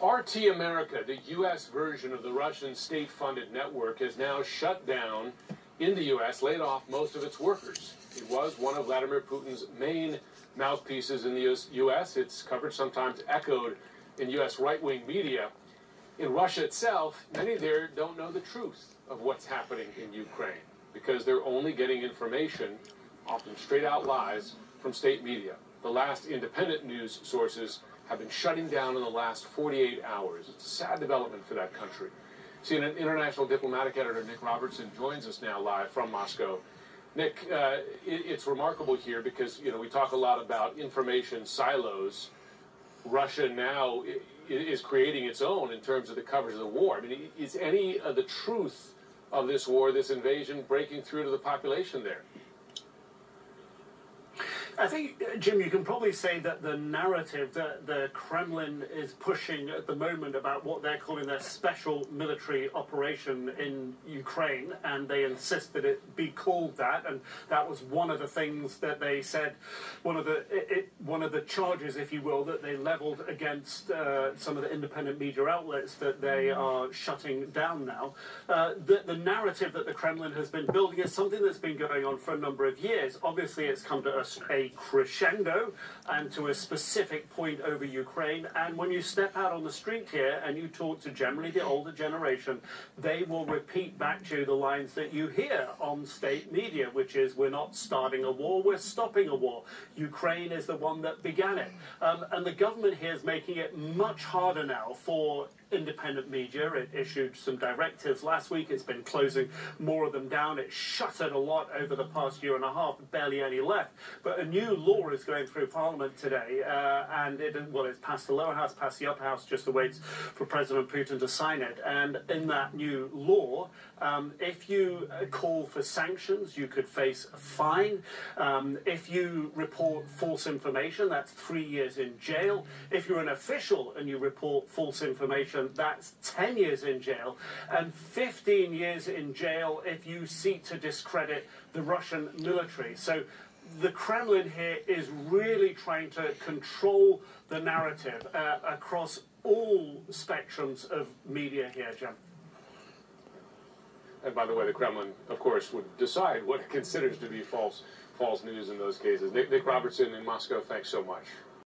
RT America, the U.S. version of the Russian state-funded network, has now shut down in the U.S., laid off most of its workers. It was one of Vladimir Putin's main mouthpieces in the U.S. Its coverage sometimes echoed in U.S. right-wing media. In Russia itself, many there don't know the truth of what's happening in Ukraine because they're only getting information, often straight-out lies, from state media. The last independent news sources have been shutting down in the last 48 hours. It's a sad development for that country. CNN international diplomatic editor Nick Robertson joins us now live from Moscow. Nick, it's remarkable here because, we talk a lot about information silos. Russia now is creating its own in terms of the coverage of the war. I mean, is any of the truth of this war, this invasion, breaking through to the population there? I think, Jim, you can probably say that the narrative that the Kremlin is pushing at the moment about what they're calling their special military operation in Ukraine, and they insist that it be called that, and that was one of the things that they said, one of the charges, if you will, that they leveled against some of the independent media outlets that they are shutting down now. The narrative that the Kremlin has been building is something that's been going on for a number of years. Obviously, it's come to a crescendo and to a specific point over Ukraine, and when you step out on the street here and you talk to generally the older generation, they will repeat back to you the lines that you hear on state media, which is, we're not starting a war, we're stopping a war. Ukraine is the one that began it. And the government here is making it much harder now for independent media. It issued some directives last week. It's been closing more of them down. It shuttered a lot over the past year and a half, barely any left. But a new law is going through Parliament today, and it's passed the lower house, passed the upper house, just awaits for President Putin to sign it. And in that new law, if you call for sanctions, you could face a fine. If you report false information, that's 3 years in jail. If you're an official and you report false information, that's 10 years in jail, and 15 years in jail if you seek to discredit the Russian military. So the Kremlin here is really trying to control the narrative across all spectrums of media here, Jim. And by the way, the Kremlin, of course, would decide what it considers to be false news in those cases. Nick Robertson in Moscow, thanks so much.